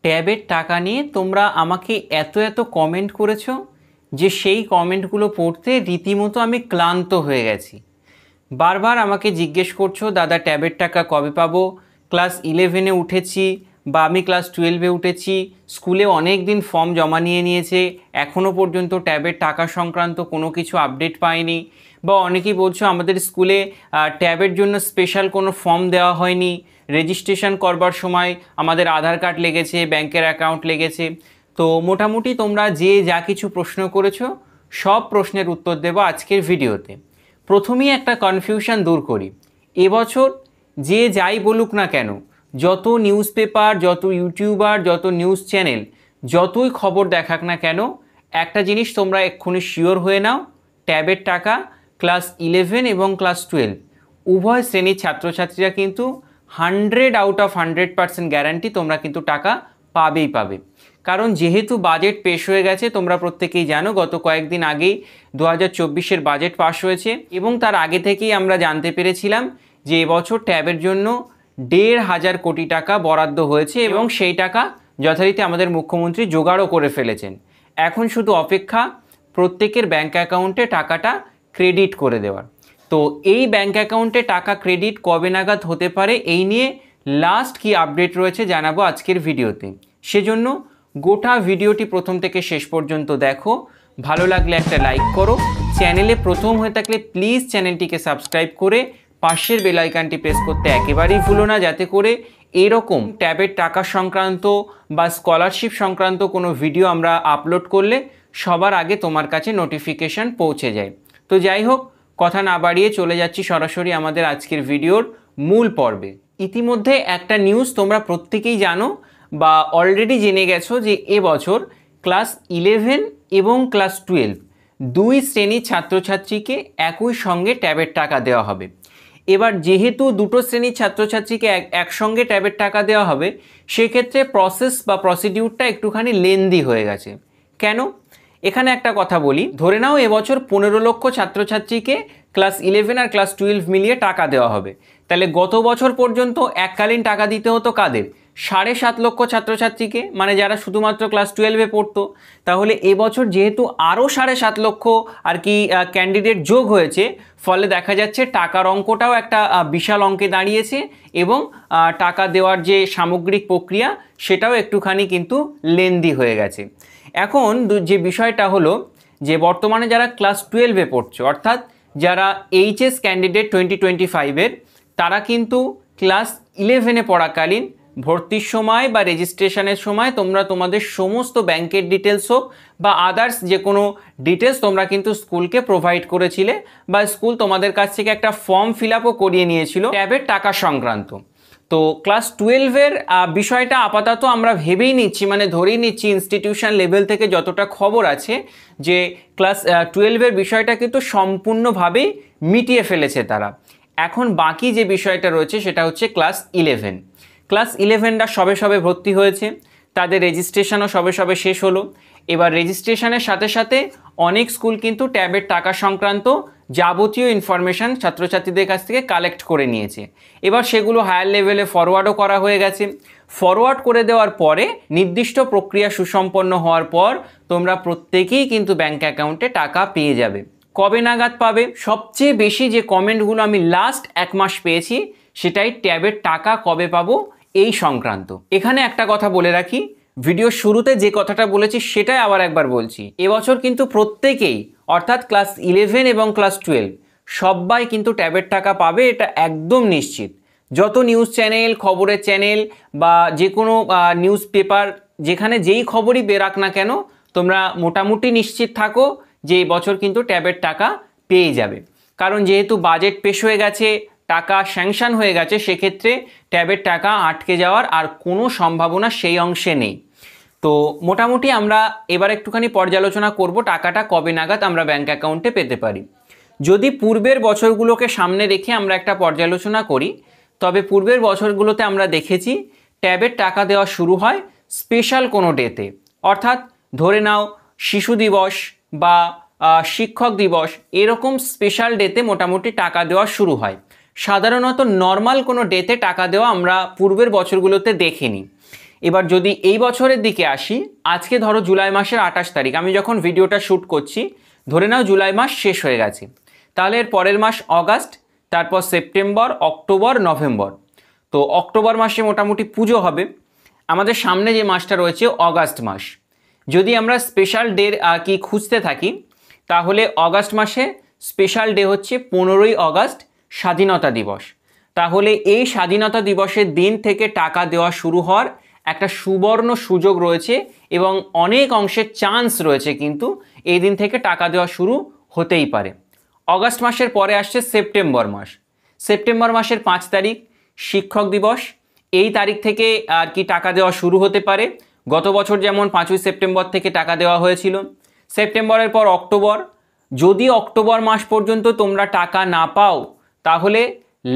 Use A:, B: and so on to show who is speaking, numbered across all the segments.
A: ট্যাবের টাকা নিয়ে তোমরা আমাকে এত এত কমেন্ট করেছো যে সেই কমেন্টগুলো পড়তে রীতিমতো আমি ক্লান্ত হয়ে গেছি। বারবার আমাকে জিজ্ঞেস করছো, দাদা ট্যাবের টাকা কবে পাবো? ক্লাস 11-এ উঠেছি বা আমি ক্লাস 12-এ উঠেছি, স্কুলে অনেক দিন ফর্ম জমা নিয়েছে, এখনও পর্যন্ত ট্যাবের টাকা সংক্রান্ত কোনো কিছু আপডেট পাইনি। বা অনেকেই বলছো আমাদের স্কুলে ট্যাবের জন্য স্পেশাল কোনো ফর্ম দেওয়া হয়নি, রেজিস্ট্রেশন করবার সময় আমাদের আধার কার্ড লেগেছে, ব্যাংকের অ্যাকাউন্ট লেগেছে। তো মোটামুটি তোমরা যে যা কিছু প্রশ্ন করেছো সব প্রশ্নের উত্তর দেবো আজকের ভিডিওতে। প্রথমেই একটা কনফিউশন দূর করি। এবছর যে যাই বলুক না কেন, যত নিউজ পেপার, যত ইউটিউবার, যত নিউজ চ্যানেল যতই খবর দেখাক না কেন, একটা জিনিস তোমরা এক্ষুনি শিওর হয়ে নাও, ট্যাবের টাকা ক্লাস 11 এবং ক্লাস 12 উভয় শ্রেণীর ছাত্রছাত্রীরা কিন্তু 100/100% গ্যারান্টি তোমরা কিন্তু টাকা পাবেই পাবে। কারণ যেহেতু বাজেট পেশ হয়ে গেছে, তোমরা প্রত্যেকেই জানো গত কয়েকদিন আগেই 2024-এর বাজেট পাশ হয়েছে এবং তার আগে থেকেই আমরা জানতে পেরেছিলাম যে এবছর ট্যাবের জন্য 1,500 কোটি টাকা বরাদ্দ হয়েছে এবং সেই টাকা যথারীতি আমাদের মুখ্যমন্ত্রী জোগাড়ও করে ফেলেছেন। এখন শুধু অপেক্ষা প্রত্যেকের ব্যাঙ্ক অ্যাকাউন্টে টাকাটা ক্রেডিট করে দেওয়ার। তো এই ব্যাঙ্ক অ্যাকাউন্টে টাকা ক্রেডিট কবে নাগাদ হতে পারে, এই নিয়ে লাস্ট কি আপডেট রয়েছে জানাবো আজকের ভিডিওতে। সেজন্য গোটা ভিডিওটি প্রথম থেকে শেষ পর্যন্ত দেখো। ভালো লাগলে একটা লাইক করো, চ্যানেলে প্রথম হয়ে থাকলে প্লিজ চ্যানেলটিকে সাবস্ক্রাইব করে পাশের বেল আইকনটি প্রেস করতে একেবারেই ভুলো না, যাতে করে এরকম ট্যাবের টাকা সংক্রান্ত বা স্কলারশিপ সংক্রান্ত কোনো ভিডিও আমরা আপলোড করলে সবার আগে তোমার কাছে নোটিফিকেশান পৌঁছে যায়। তো যাই হোক, কথা না বাড়িয়ে চলে যাচ্ছি সরাসরি আমাদের আজকের ভিডিওর মূল পর্বে। ইতিমধ্যে একটা নিউজ তোমরা প্রত্যেকেই জানো বা অলরেডি জেনে গেছো যে এবছর ক্লাস 11 এবং ক্লাস 12 দুই শ্রেণীর ছাত্রছাত্রীকে একই সঙ্গে ট্যাবের টাকা দেওয়া হবে। এবার যেহেতু দুটো শ্রেণীর ছাত্রছাত্রীকে একসঙ্গে ট্যাবের টাকা দেওয়া হবে, সেক্ষেত্রে প্রসেস বা প্রসিডিউরটা একটুখানি লেন্দি হয়ে গেছে। কেন? এখানে একটা কথা বলি, ধরে নাও এবছর 15 লক্ষ ছাত্রছাত্রীকে ক্লাস 11 আর ক্লাস 12 মিলিয়ে টাকা দেওয়া হবে। তাহলে গত বছর পর্যন্ত এককালীন টাকা দিতে হতো কাদের? 7.5 লক্ষ ছাত্রছাত্রীকে, মানে যারা শুধুমাত্র ক্লাস 12-এ পড়তো। তাহলে এবছর যেহেতু আরও 7.5 লক্ষ আর কি ক্যান্ডিডেট যোগ হয়েছে, ফলে দেখা যাচ্ছে টাকার অঙ্কটাও একটা বিশাল অঙ্কে দাঁড়িয়েছে এবং টাকা দেওয়ার যে সামগ্রিক প্রক্রিয়া সেটাও একটুখানি কিন্তু লেন্দি হয়ে গেছে। এখন যে বিষয়টা হলো যে বর্তমানে যারা ক্লাস 12-এ পড়ছে, অর্থাৎ যারা এইচএস ক্যান্ডিডেট 2025-এর, তারা কিন্তু ক্লাস 11-এ পড়াকালীন ভর্তির সময় বা রেজিস্ট্রেশনের সময় তোমরা তোমাদের সমস্ত ব্যাংকের ডিটেলস হোক বা আদার্স যে কোনো ডিটেলস তোমরা কিন্তু স্কুলকে প্রোভাইড করেছিলে বা স্কুল তোমাদের কাছ থেকে একটা ফর্ম ফিল আপও করিয়ে নিয়েছিল ট্যাবের টাকা সংক্রান্ত। তো ক্লাস 12-এর বিষয়টা আপাতত আমরা ভেবেই নিচ্ছি, মানে ধরেই নিচ্ছি ইনস্টিটিউশন লেভেল থেকে যতটা খবর আছে, যে ক্লাস 12-এর বিষয়টা কিন্তু সম্পূর্ণভাবেই মিটিয়ে ফেলেছে তারা। এখন বাকি যে বিষয়টা রয়েছে সেটা হচ্ছে ক্লাস 11। ক্লাস 11রা সবে সবে ভর্তি হয়েছে, তাদের রেজিস্ট্রেশনও সবে সবে শেষ হলো। এবার রেজিস্ট্রেশনের সাথে সাথে অনেক স্কুল কিন্তু ট্যাবের টাকা সংক্রান্ত যাবতীয় ইনফরমেশান ছাত্রছাত্রীদের কাছ থেকে কালেক্ট করে নিয়েছে। এবার সেগুলো হায়ার লেভেলে ফরওয়ার্ডও করা হয়ে গেছে। ফরওয়ার্ড করে দেওয়ার পরে নির্দিষ্ট প্রক্রিয়া সুসম্পন্ন হওয়ার পর তোমরা প্রত্যেকেই কিন্তু ব্যাঙ্ক অ্যাকাউন্টে টাকা পেয়ে যাবে। কবে নাগাদ পাবে? সবচেয়ে বেশি যে কমেন্টগুলো আমি লাস্ট 1 মাস পেয়েছি সেটাই ট্যাবের টাকা কবে পাবো এই সংক্রান্ত। এখানে একটা কথা বলে রাখি, ভিডিও শুরুতে যে কথাটা বলেছি সেটাই আবার একবার বলছি, এবছর কিন্তু প্রত্যেকেই অর্থাৎ ক্লাস 11 এবং ক্লাস 12 সবাই কিন্তু ট্যাবের টাকা পাবে, এটা একদম নিশ্চিত। যত নিউজ চ্যানেল, খবরের চ্যানেল বা যে কোনো নিউজ পেপার যেখানে যেই খবরই বেরাক না কেন, তোমরা মোটামুটি নিশ্চিত থাকো যে এবছর কিন্তু ট্যাবের টাকা পেয়ে যাবে। কারণ যেহেতু বাজেট পেশ হয়ে গেছে, টাকা স্যাংশন হয়ে গেছে, সেক্ষেত্রে ট্যাবের টাকা আটকে যাওয়ার আর কোনো সম্ভাবনা সেই অংশে নেই। তো মোটামুটি আমরা এবার একটুখানি পর্যালোচনা করব টাকাটা কবে নাগাদ আমরা ব্যাঙ্ক অ্যাকাউন্টে পেতে পারি। যদি পূর্বের বছরগুলোকে সামনে রেখে আমরা একটা পর্যালোচনা করি, তবে পূর্বের বছরগুলোতে আমরা দেখেছি ট্যাবের টাকা দেওয়া শুরু হয় স্পেশাল কোনো ডেতে, অর্থাৎ ধরে নাও শিশু দিবস বা শিক্ষক দিবস, এরকম স্পেশাল ডেতে মোটামুটি টাকা দেওয়া শুরু হয়। সাধারণত নর্মাল কোনো ডেতে টাকা দেওয়া আমরা পূর্বের বছরগুলোতে দেখিনি। এবার যদি এই বছরের দিকে আসি, আজকে ধরো জুলাই মাসের 28 তারিখ, আমি যখন ভিডিওটা শ্যুট করছি ধরে নাও জুলাই মাস শেষ হয়ে গেছে, তাহলে এর পরের মাস অগাস্ট, তারপর সেপ্টেম্বর, অক্টোবর, নভেম্বর। তো অক্টোবর মাসে মোটামুটি পুজো হবে। আমাদের সামনে যে মাসটা রয়েছে অগাস্ট মাস, যদি আমরা স্পেশাল ডে কি খুঁজতে থাকি, তাহলে অগাস্ট মাসে স্পেশাল ডে হচ্ছে 15ই অগাস্ট, স্বাধীনতা দিবস। তাহলে এই স্বাধীনতা দিবসের দিন থেকে টাকা দেওয়া শুরু হওয়ার একটা সুবর্ণ সুযোগ রয়েছে এবং অনেক অংশের চান্স রয়েছে কিন্তু এই দিন থেকে টাকা দেওয়া শুরু হতেই পারে। অগাস্ট মাসের পরে আসছে সেপ্টেম্বর মাস। সেপ্টেম্বর মাসের 5 তারিখ শিক্ষক দিবস, এই তারিখ থেকে আর কি টাকা দেওয়া শুরু হতে পারে। গত বছর যেমন 5ই সেপ্টেম্বর থেকে টাকা দেওয়া হয়েছিল। সেপ্টেম্বরের পর অক্টোবর, যদি অক্টোবর মাস পর্যন্ত তোমরা টাকা না পাও তাহলে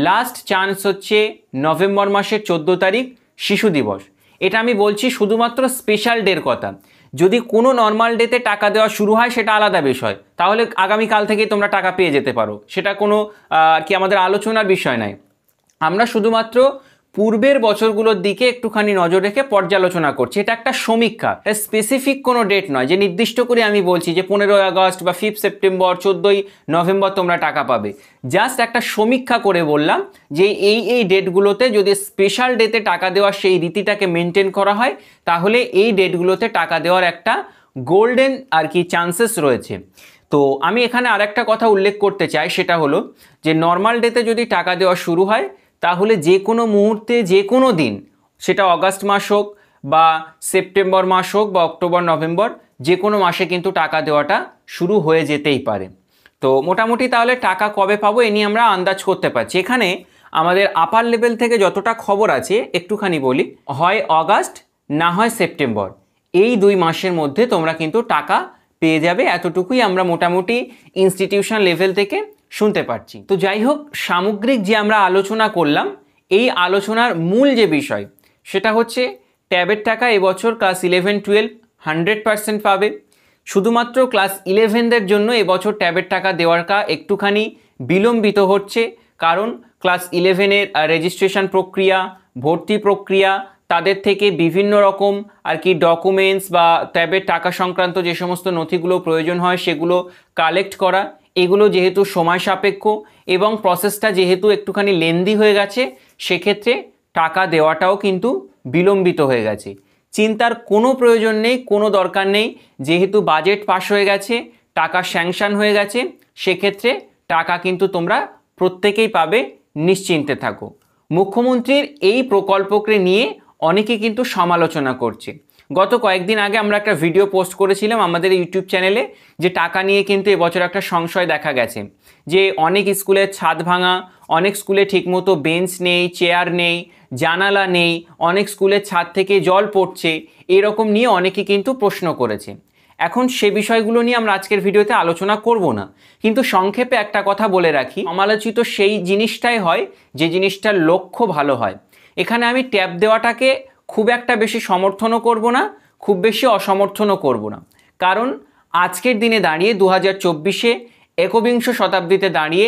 A: লাস্ট চান্স হচ্ছে নভেম্বর মাসের 14 তারিখ শিশু দিবস। এটা আমি বলছি শুধুমাত্র স্পেশাল ডের কথা। যদি কোনো নর্মাল ডেতে টাকা দেওয়া শুরু হয় সেটা আলাদা বিষয়, তাহলে আগামীকাল থেকেই তোমরা টাকা পেয়ে যেতে পারো, সেটা কোনো আর কি আমাদের আলোচনার বিষয় নয়। আমরা শুধুমাত্র পূর্বের বছরগুলোর দিকে একটুখানি নজর রেখে পর্যালোচনা করছি। এটা একটা সমীক্ষা, স্পেসিফিক কোনো ডেট নয় যে নির্দিষ্ট করে আমি বলছি যে 15ই আগস্ট বা 5 সেপ্টেম্বর 14ই নভেম্বর তোমরা টাকা পাবে। জাস্ট একটা সমীক্ষা করে বললাম যে এই ডেটগুলোতে যদি স্পেশাল ডেতে টাকা দেওয়ার সেই রীতিটাকে মেনটেন করা হয় তাহলে এই ডেটগুলোতে টাকা দেওয়ার একটা গোল্ডেন আর কি চান্সেস রয়েছে। তো আমি এখানে আরেকটা কথা উল্লেখ করতে চাই, সেটা হলো যে নর্মাল ডেতে যদি টাকা দেওয়া শুরু হয় তাহলে যে কোনো মুহূর্তে যে কোনো দিন, সেটা অগাস্ট মাস হোক বা সেপ্টেম্বর মাস হোক বা অক্টোবর নভেম্বর, যে কোনো মাসে কিন্তু টাকা দেওয়াটা শুরু হয়ে যেতেই পারে। তো মোটামুটি তাহলে টাকা কবে পাবো এ নিয়ে আমরা আন্দাজ করতে পারছি। এখানে আমাদের আপার লেভেল থেকে যতটা খবর আছে একটুখানি বলি, হয় অগাস্ট না হয় সেপ্টেম্বর, এই 2 মাসের মধ্যে তোমরা কিন্তু টাকা পেয়ে যাবে, এতটুকুই আমরা মোটামুটি ইনস্টিটিউশন লেভেল থেকে শুনতে পাচ্ছি। তো যাই হোক, সামগ্রিক যে আমরা আলোচনা করলাম, এই আলোচনার মূল যে বিষয় সেটা হচ্ছে ট্যাবের টাকা এবছর ক্লাস 11-12 100% পাবে। শুধুমাত্র ক্লাস 11দের জন্য এবছর ট্যাবের টাকা দেওয়াটা একটুখানি বিলম্বিত হচ্ছে, কারণ ক্লাস 11-এর রেজিস্ট্রেশন প্রক্রিয়া, ভর্তি প্রক্রিয়া, তাদের থেকে বিভিন্ন রকম আর কি ডকুমেন্টস বা ট্যাবের টাকা সংক্রান্ত যে সমস্ত নথিগুলো প্রয়োজন হয় সেগুলো কালেক্ট করা, এগুলো যেহেতু সময় সাপেক্ষ এবং প্রসেসটা যেহেতু একটুখানি লেন্দি হয়ে গেছে, সেক্ষেত্রে টাকা দেওয়াটাও কিন্তু বিলম্বিত হয়ে গেছে। চিন্তার কোনো প্রয়োজন নেই, কোনো দরকার নেই, যেহেতু বাজেট পাস হয়ে গেছে, টাকা স্যাংশন হয়ে গেছে, সেক্ষেত্রে টাকা কিন্তু তোমরা প্রত্যেকেই পাবে, নিশ্চিন্তে থাকো। মুখ্যমন্ত্রীর এই প্রকল্পকে নিয়ে অনেকে কিন্তু সমালোচনা করছে। গত কয়েকদিন আগে আমরা একটা ভিডিও পোস্ট করেছিলাম আমাদের ইউটিউব চ্যানেলে, যে টাকা নিয়ে কিন্তু এবছর একটা সংশয় দেখা গেছে, যে অনেক স্কুলের ছাদ ভাঙা, অনেক স্কুলে ঠিকমতো বেঞ্চ নেই, চেয়ার নেই, জানালা নেই, অনেক স্কুলের ছাদ থেকে জল পড়ছে, এরকম নিয়ে অনেকে কিন্তু প্রশ্ন করেছে। এখন সে বিষয়গুলো নিয়ে আমরা আজকের ভিডিওতে আলোচনা করব না, কিন্তু সংক্ষেপে একটা কথা বলে রাখি, সমালোচিত সেই জিনিসটাই হয় যে জিনিসটার লক্ষ্য ভালো হয়। এখানে আমি ট্যাব দেওয়াটাকে খুব একটা বেশি সমর্থনও করব না, খুব বেশি অসমর্থনও করব না, কারণ আজকের দিনে দাঁড়িয়ে 2024-এ একবিংশ শতাব্দীতে দাঁড়িয়ে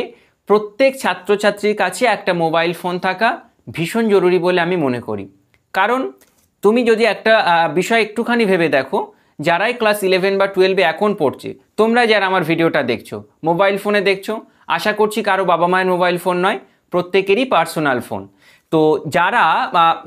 A: প্রত্যেক ছাত্রছাত্রীর কাছে একটা মোবাইল ফোন থাকা ভীষণ জরুরি বলে আমি মনে করি। কারণ তুমি যদি একটা বিষয় একটুখানি ভেবে দেখো, যারাই ক্লাস 11 বা 12-এ এখন পড়ছে, তোমরা যারা আমার ভিডিওটা দেখছো মোবাইল ফোনে দেখছো, আশা করছি কারো বাবা মায়ের মোবাইল ফোন নয়, প্রত্যেকেরই পার্সোনাল ফোন। তো যারা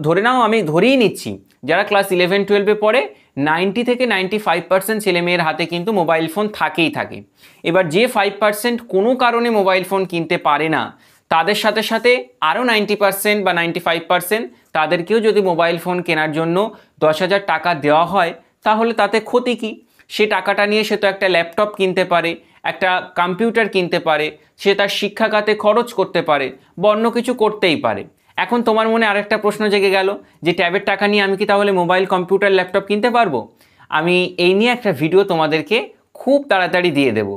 A: ধরে নাও, আমি ধরেই নিচ্ছি যারা ক্লাস 11-12-এ পড়ে 90 থেকে 95% ছেলেমেয়ের হাতে কিন্তু মোবাইল ফোন থাকেই থাকে। এবার যে 5% কোনো কারণে মোবাইল ফোন কিনতে পারে না, তাদের সাথে সাথে আরও 90% বা 95% তাদেরকেও যদি মোবাইল ফোন কেনার জন্য 10,000 টাকা দেওয়া হয়, তাহলে তাতে ক্ষতি কী? সে টাকাটা নিয়ে সে তো একটা ল্যাপটপ কিনতে পারে, একটা কম্পিউটার কিনতে পারে, সে তার শিক্ষা খাতে খরচ করতে পারে, বা অন্য কিছু করতেই পারে। এখন তোমার মনে আরেকটা প্রশ্ন জেগে গেল যে ট্যাবের টাকা নিয়ে আমি কি তাহলে মোবাইল, কম্পিউটার, ল্যাপটপ কিনতে পারবো? আমি এই নিয়ে একটা ভিডিও তোমাদেরকে খুব তাড়াতাড়ি দিয়ে দেবো।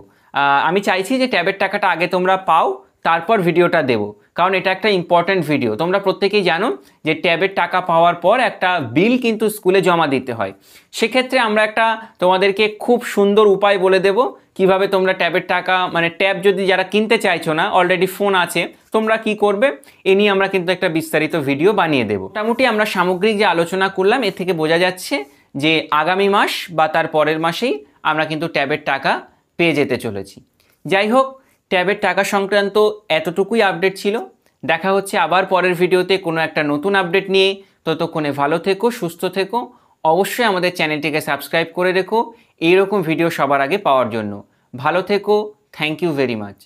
A: আমি চাইছি যে ট্যাবের টাকাটা আগে তোমরা পাও, তারপর ভিডিওটা দেবো, কারণ এটা একটা ইম্পর্ট্যান্ট ভিডিও। তোমরা প্রত্যেকেই জানো যে ট্যাবের টাকা পাওয়ার পর একটা বিল কিন্তু স্কুলে জমা দিতে হয়। সেক্ষেত্রে আমরা একটা তোমাদেরকে খুব সুন্দর উপায় বলে দেব কিভাবে তোমরা ট্যাবের টাকা, মানে ট্যাব যদি যারা কিনতে চাইছো না, অলরেডি ফোন আছে, তোমরা কি করবে এ নিয়ে আমরা কিন্তু একটা বিস্তারিত ভিডিও বানিয়ে দেব। মোটামুটি আমরা সামগ্রিক যে আলোচনা করলাম এর থেকে বোঝা যাচ্ছে যে আগামী মাস বা তার পরের মাসেই আমরা কিন্তু ট্যাবের টাকা পেয়ে যেতে চলেছি। যাই হোক, ট্যাবের টাকা সংক্রান্ত এতটুকুই আপডেট ছিল। দেখা হচ্ছে আবার পরের ভিডিওতে কোনো একটা নতুন আপডেট নিয়ে। ততক্ষণে ভালো থেকো, সুস্থ থেকো। অবশ্যই আমাদের চ্যানেলটিকে সাবস্ক্রাইব করে রেখো এইরকম ভিডিও সবার আগে পাওয়ার জন্য। ভালো থেকো, থ্যাংক ইউ ভেরি মাচ।